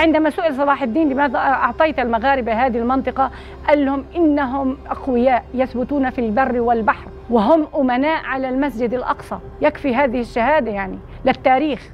وعندما سئل صلاح الدين لماذا أعطيت المغاربة هذه المنطقة، قال لهم إنهم أقوياء يثبتون في البر والبحر وهم أمناء على المسجد الأقصى. يكفي هذه الشهادة يعني للتاريخ.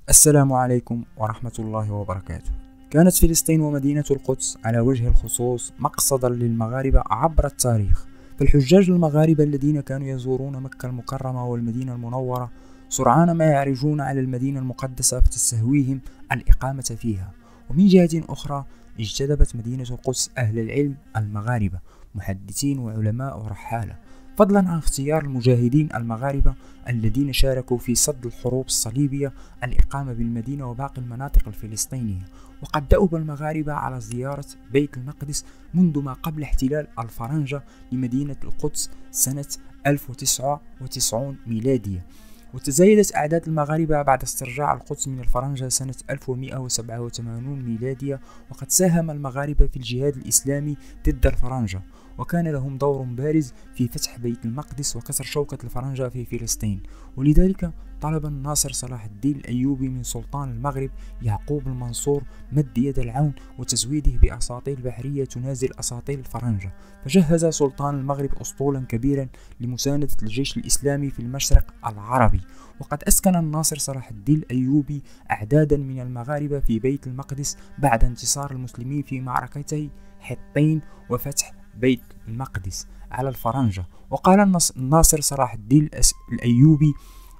السلام عليكم ورحمة الله وبركاته. كانت فلسطين ومدينة القدس على وجه الخصوص مقصدا للمغاربة عبر التاريخ، فالحجاج المغاربة الذين كانوا يزورون مكة المكرمة والمدينة المنورة سرعان ما يعرجون على المدينة المقدسة فتستهويهم الإقامة فيها. ومن جهة أخرى اجتذبت مدينة القدس أهل العلم المغاربة، محدثين وعلماء ورحالة، فضلا عن اختيار المجاهدين المغاربة الذين شاركوا في صد الحروب الصليبية الإقامة بالمدينة وباقي المناطق الفلسطينية. وقد دأب المغاربة على زيارة بيت المقدس منذ ما قبل احتلال الفرنجة لمدينة القدس سنة 1099 ميلادية، وتزايدت أعداد المغاربة بعد استرجاع القدس من الفرنجة سنة 1187 ميلادية. وقد ساهم المغاربة في الجهاد الإسلامي ضد الفرنجة، وكان لهم دور بارز في فتح بيت المقدس وكسر شوكة الفرنجة في فلسطين. ولذلك طلب الناصر صلاح الدين الأيوبي من سلطان المغرب يعقوب المنصور مد يد العون وتزويده بأساطيل بحرية تنازل أساطيل الفرنجة، فجهز سلطان المغرب أسطولا كبيرا لمساندة الجيش الإسلامي في المشرق العربي. وقد أسكن الناصر صلاح الدين الأيوبي أعدادا من المغاربة في بيت المقدس بعد انتصار المسلمين في معركتي حطين وفتح بيت المقدس على الفرنجة. وقال الناصر صلاح الدين الأيوبي: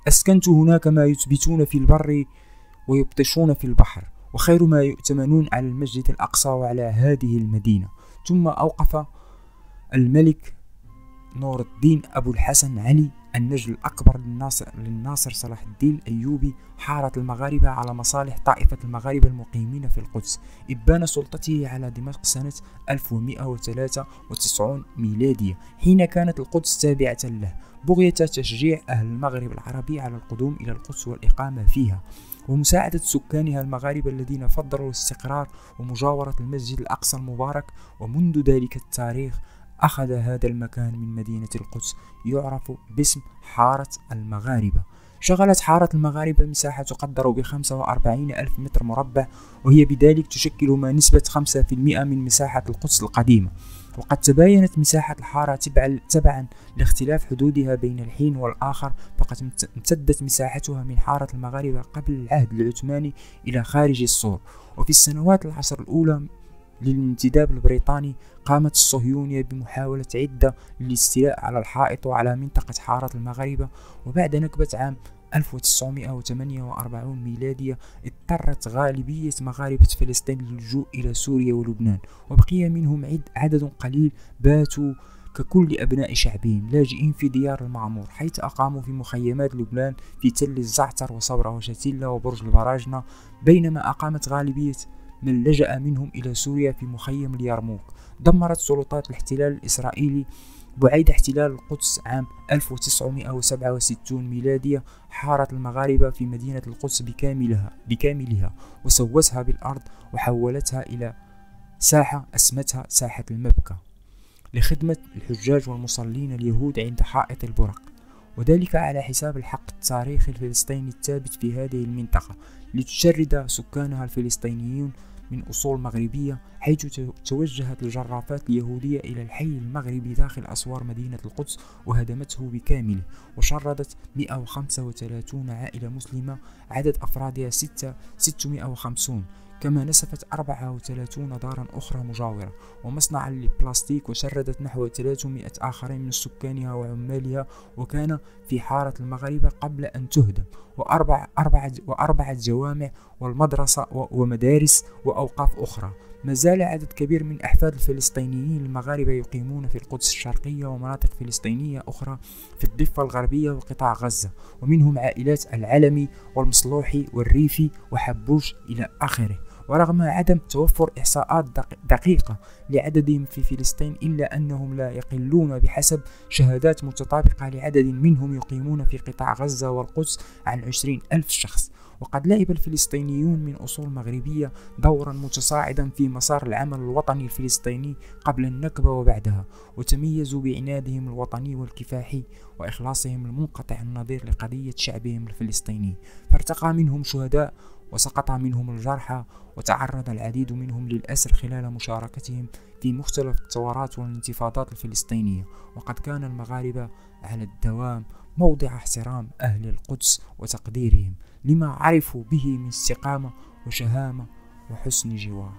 أسكنت هناك ما يثبتون في البر ويبطشون في البحر، وخير ما يؤتمنون على المسجد الأقصى وعلى هذه المدينة. ثم أوقف الملك نور الدين أبو الحسن علي النجل الأكبر للناصر صلاح الدين الأيوبي حارة المغاربة على مصالح طائفة المغاربة المقيمين في القدس، إبان سلطته على دمشق سنة 1193 ميلادية، حين كانت القدس تابعة له، بغية تشجيع أهل المغرب العربي على القدوم إلى القدس والإقامة فيها، ومساعدة سكانها المغاربة الذين فضلوا الاستقرار ومجاورة المسجد الأقصى المبارك. ومنذ ذلك التاريخ أخذ هذا المكان من مدينة القدس يعرف باسم حارة المغاربة. شغلت حارة المغاربة مساحة تقدر ب45 ألف متر مربع، وهي بذلك تشكل ما نسبة 5% من مساحة القدس القديمة. وقد تباينت مساحة الحارة تبعا لاختلاف حدودها بين الحين والآخر، فقد امتدت مساحتها من حارة المغاربة قبل العهد العثماني إلى خارج السور. وفي السنوات العشر الأولى للانتداب البريطاني قامت الصهيونية بمحاولة عدة للاستيلاء على الحائط وعلى منطقة حارة المغاربة. وبعد نكبة عام 1948 ميلادية اضطرت غالبية مغاربة فلسطين للجوء إلى سوريا ولبنان، وبقي منهم عدد قليل باتوا ككل أبناء شعبهم لاجئين في ديار المعمور، حيث أقاموا في مخيمات لبنان في تل الزعتر وصبرا وشتيلا وبرج البراجنة، بينما أقامت غالبية من لجأ منهم إلى سوريا في مخيم اليرموك. دمرت سلطات الاحتلال الإسرائيلي بعد احتلال القدس عام 1967 ميلادية حارة المغاربة في مدينة القدس بكاملها وسوتها بالأرض وحولتها إلى ساحة أسمتها ساحة المبكى لخدمة الحجاج والمصلين اليهود عند حائط البرق، وذلك على حساب الحق التاريخي الفلسطيني الثابت في هذه المنطقة، لتشرد سكانها الفلسطينيون من أصول مغربية، حيث توجهت الجرافات اليهودية إلى الحي المغربي داخل أسوار مدينة القدس وهدمته بكامله، وشردت 135 عائلة مسلمة عدد أفرادها 650، كما نسفت 34 دارا أخرى مجاورة ومصنعا للبلاستيك، وشردت نحو 300 آخرين من سكانها وعمالها، وكان في حارة المغاربة قبل أن تهدم، وأربعة جوامع والمدرسة ومدارس وأوقاف أخرى. ما زال عدد كبير من أحفاد الفلسطينيين المغاربة يقيمون في القدس الشرقية ومناطق فلسطينية أخرى في الضفة الغربية وقطاع غزة، ومنهم عائلات العلمي والمصلوحي والريفي وحبوش إلى آخره. ورغم عدم توفر إحصاءات دقيقة لعددهم في فلسطين، إلا أنهم لا يقلون بحسب شهادات متطابقة لعدد منهم يقيمون في قطاع غزة والقدس عن 20 ألف شخص. وقد لعب الفلسطينيون من أصول مغربية دورا متصاعدا في مسار العمل الوطني الفلسطيني قبل النكبة وبعدها، وتميزوا بعنادهم الوطني والكفاحي وإخلاصهم المنقطع النظير لقضية شعبهم الفلسطيني، فارتقى منهم شهداء وسقط منهم الجرحى، وتعرض العديد منهم للأسر خلال مشاركتهم في مختلف الثورات والانتفاضات الفلسطينية. وقد كان المغاربة على الدوام موضع احترام أهل القدس وتقديرهم لما عرفوا به من استقامة وشهامة وحسن جوار.